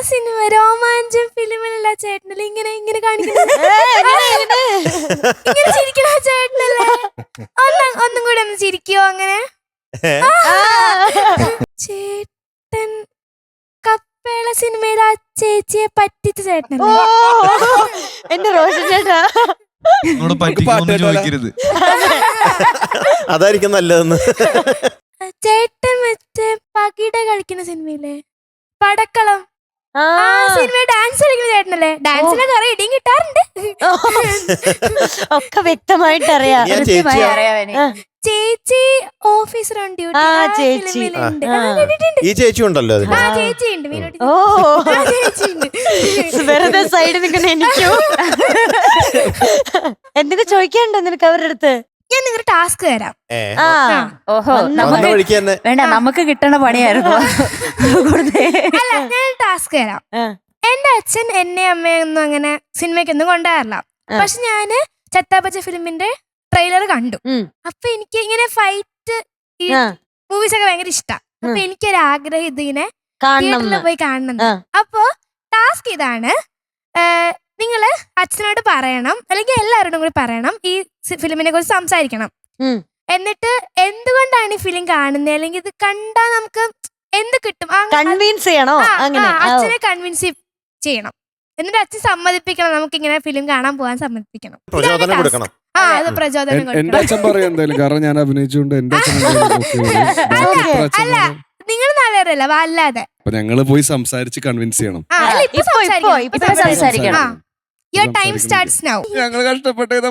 Cinema രോമാഞ്ചം ഫിലിമിലുള്ള ചേട്ടനല്ലേ ഇങ്ങനെ ഇങ്ങനെ കാണിക്കുന്നത്? ഇങ്ങനെ ചിരിക്കണ ചേട്ടനല്ലേ? ഒന്നും കൂടെ ഒന്ന് ചിരിക്കോ അങ്ങനെ? ചേട്ടൻ കപ്പേള സിനിമയിൽ ആ ചേച്ചിയെ പറ്റിച്ച ചേട്ടനല്ലേ? എന്റെ റോഷൻ ചേട്ടാ ചോദിക്കരുത്. അതായിരിക്കും നല്ലതെന്ന്. ചേട്ടൻ മറ്റേ പകിട കളിക്കുന്ന സിനിമയില്ലേ പടക്കളം, ആ സിനിമ ഡാൻസ് കളിക്കുന്ന ചേട്ടനല്ലേ? ഡാൻസിന് കുറെ ഇടിയും കിട്ടാറുണ്ട്. ഒക്കെ വ്യക്തമായിട്ട് അറിയാം. ചേച്ചി ഓഫീസർ ഓൺ ഡ്യൂട്ടി. ഈ ചേച്ചി ഉണ്ടല്ലോ അതിന്. ആ ചേച്ചി ഉണ്ട്. ഓ വെറുതെ സൈഡ് നിൽക്കുന്ന എനിക്കോ എന്തൊക്കെ ചോദിക്കാനുണ്ടോ നിനക്ക് അവരുടെ അടുത്ത്? ഞാൻ നിങ്ങളുടെ ടാസ്ക് തരാം. ഓഹോ, വേണ്ട, നമുക്ക് കിട്ടണ പണിയായിരുന്നു. അല്ല, ഞാൻ ടാസ്ക് തരാം. എന്റെ അച്ഛൻ എന്നെ അമ്മയൊന്നും അങ്ങനെ സിനിമയ്ക്കൊന്നും കൊണ്ടുപോകാറില്ല. പക്ഷെ ഞാന് ചത്താപ്പച്ച ഫിലിമിന്റെ ട്രെയിലർ കണ്ടു. അപ്പൊ എനിക്ക് ഇങ്ങനെ ഫൈറ്റ് ഈ മൂവീസ് ഒക്കെ ഭയങ്കര ഇഷ്ടം. അപ്പൊ എനിക്കൊരു ആഗ്രഹം ഇതിങ്ങനെ തിയേറ്ററിൽ പോയി കാണണം. അപ്പൊ ടാസ്ക് ഇതാണ്, നിങ്ങള് അച്ഛനോട് പറയണം, അല്ലെങ്കിൽ എല്ലാവരോടും കൂടി പറയണം, ഈ ഫിലിമിനെ കുറിച്ച് സംസാരിക്കണം. എന്നിട്ട് എന്തുകൊണ്ടാണ് ഈ ഫിലിം കാണുന്നത്, അല്ലെങ്കിൽ ഇത് കണ്ടാ നമുക്ക് എന്ത് കിട്ടും, കൺവിൻസ് ചെയ്യണോ? അച്ഛനെ കൺവിൻസ് ചെയ്യണം. എന്നിട്ട് അച്ഛൻ സമ്മതിപ്പിക്കണം, നമുക്ക് ഇങ്ങനെ ഫിലിം കാണാൻ പോകാൻ സമ്മതിപ്പിക്കണം. അത് പ്രചോദനം. എന്റെ അച്ഛൻ പറയും എന്തായാലും, കാരണം ഞാൻ അഭിനയിച്ചുകൊണ്ട് എന്റെ അല്ല, നിങ്ങൾ നല്ലവരല്ല, അല്ലാതെ ഞങ്ങള് പോയി സംസാരിച്ച് കൺവിൻസ് ചെയ്യണം. Your time starts now. ഞങ്ങൾ കഷ്ടപ്പെട്ടത്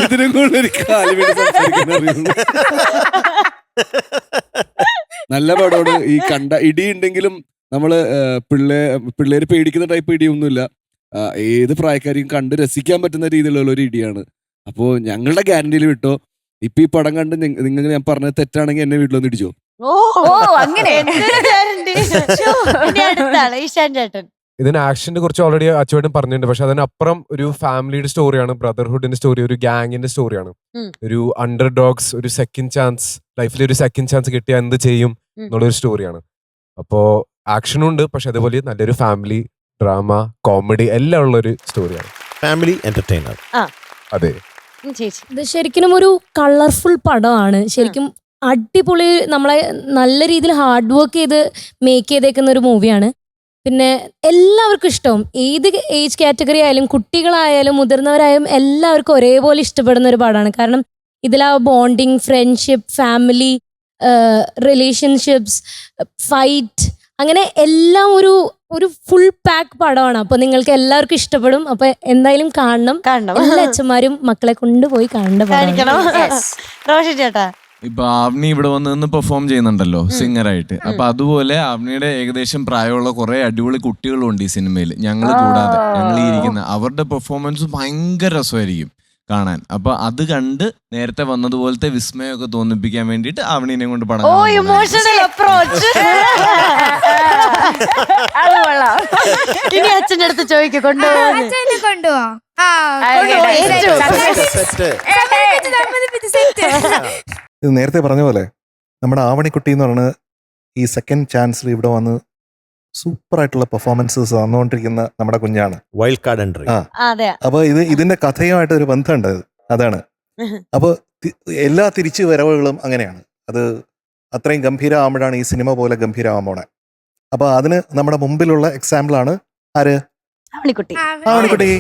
ഇതിനും കൂടെ ഒരു കാല് വീട് സംസാരിക്കാൻ അറിയുന്നു. നല്ല പടോട്. ഈ കണ്ട ഇടി ഉണ്ടെങ്കിലും നമ്മള് പിള്ളേര് പേടിക്കുന്ന ടൈപ്പ് ഇടിയൊന്നുമില്ല. ഏത് പ്രായക്കാരെയും കണ്ട് രസിക്കാൻ പറ്റുന്ന രീതിയിലുള്ള ഒരു ഇടിയാണ്. അപ്പോ ഞങ്ങളുടെ ഗ്യാരണ്ടിയിൽ വിട്ടോ. ഇപ്പൊ ഈ പടം കണ്ട് നിങ്ങൾ ഞാൻ പറഞ്ഞത് തെറ്റാണെങ്കിൽ എന്നെ വീട്ടിലൊന്ന് ഇടിച്ചോ. അങ്ങനെ ഇതിന് ആക്ഷന്റെ കുറിച്ച് ഓൾറെഡി അച്ചുവേട്ടൻ പറഞ്ഞിട്ടുണ്ട്. പക്ഷെ അതിനപ്പുറം ഒരു ഫാമിലിയുടെ സ്റ്റോറിയാണ്, ബ്രദർഹുഡിന്റെ സ്റ്റോറി, ഒരു ഗാങ്ങിന്റെ സ്റ്റോറിയാണ്. ഒരു അണ്ടർ ഡോഗ്സ്, ഒരു സെക്കൻഡ് ചാൻസ്, ലൈഫിൽ ഒരു സെക്കൻഡ് ചാൻസ് കിട്ടിയാൽ എന്ത് ചെയ്യും എന്നുള്ളൊരു സ്റ്റോറിയാണ്. അപ്പോ ആക്ഷനും ഉണ്ട്, പക്ഷെ അതുപോലെ നല്ലൊരു ഫാമിലി ഡ്രാമ, കോമഡി എല്ലാം ഉള്ള ഒരു സ്റ്റോറിയാണ്. Family entertainer. അതെ, ഇത് ശരിക്കും ഒരു കളർഫുൾ പടമാണ്. ശരിക്കും അടിപൊളി, നമ്മളെ നല്ല രീതിയിൽ ഹാർഡ് വർക്ക് ചെയ്ത് മേക്ക് ചെയ്തേക്കുന്ന ഒരു മൂവിയാണ്. പിന്നെ എല്ലാവർക്കും ഇഷ്ടവും, ഏത് ഏജ് കാറ്റഗറി ആയാലും കുട്ടികളായാലും മുതിർന്നവരായാലും എല്ലാവർക്കും ഒരേപോലെ ഇഷ്ടപ്പെടുന്ന ഒരു പടമാണ്. കാരണം ഇതിൽ ആ bonding, friendship, family, relationships, fight, അങ്ങനെ എല്ലാം ഒരു ഫുൾ പാക്ക് പടമാണ്. അപ്പൊ നിങ്ങൾക്ക് എല്ലാവർക്കും ഇഷ്ടപ്പെടും. അപ്പൊ എന്തായാലും കാണണം. എല്ലാ അച്ഛന്മാരും മക്കളെ കൊണ്ടുപോയി കാണണം. റോഷൻ ചേട്ടാ, ഇപ്പൊ ആവ്നി ഇവിടെ വന്ന് പെർഫോം ചെയ്യുന്നുണ്ടല്ലോ സിംഗറായിട്ട്. അപ്പൊ അതുപോലെ ആവ്നിയുടെ ഏകദേശം പ്രായമുള്ള കുറെ അടിപൊളി കുട്ടികളുണ്ട് ഈ സിനിമയിൽ, ഞങ്ങൾ കൂടാതെ. ഞങ്ങൾ ഈ ഇരിക്കുന്ന അവരുടെ പെർഫോമൻസ് ഭയങ്കര രസമായിരിക്കും കാണാൻ. അപ്പൊ അത് കണ്ട് നേരത്തെ വന്നതുപോലത്തെ വിസ്മയമൊക്കെ തോന്നിപ്പിക്കാൻ വേണ്ടിട്ട് ആവണീനെ കൊണ്ട് പടം. ഇനി അച്ഛൻ്റെ അടുത്ത് ചോദിക്കും, കൊണ്ടുപോകും. ഇത് നേരത്തെ പറഞ്ഞ പോലെ നമ്മുടെ ആവണിക്കുട്ടി എന്ന് പറയുന്നത് ഈ സെക്കൻഡ് ചാൻസിൽ ഇവിടെ വന്ന് സൂപ്പറായിട്ടുള്ള പെർഫോമൻസസ് തന്നുകൊണ്ടിരിക്കുന്ന നമ്മുടെ കുഞ്ഞാണ്. Wild card entry. അപ്പൊ ഇതിന്റെ കഥയുമായിട്ട് ഒരു ബന്ധമുണ്ട്. അതാണ്. അപ്പൊ എല്ലാ തിരിച്ചു വരവുകളും അങ്ങനെയാണ്. അത് അത്രയും ഗംഭീരമാകുമ്പോഴാണ് ഈ സിനിമ പോലെ ഗംഭീരമാകാൻ പോണെ. അപ്പൊ അതിന് നമ്മുടെ മുമ്പിലുള്ള എക്സാമ്പിളാണ് ആര്? ആവണിക്കുട്ടി. ആവണിക്കുട്ടി.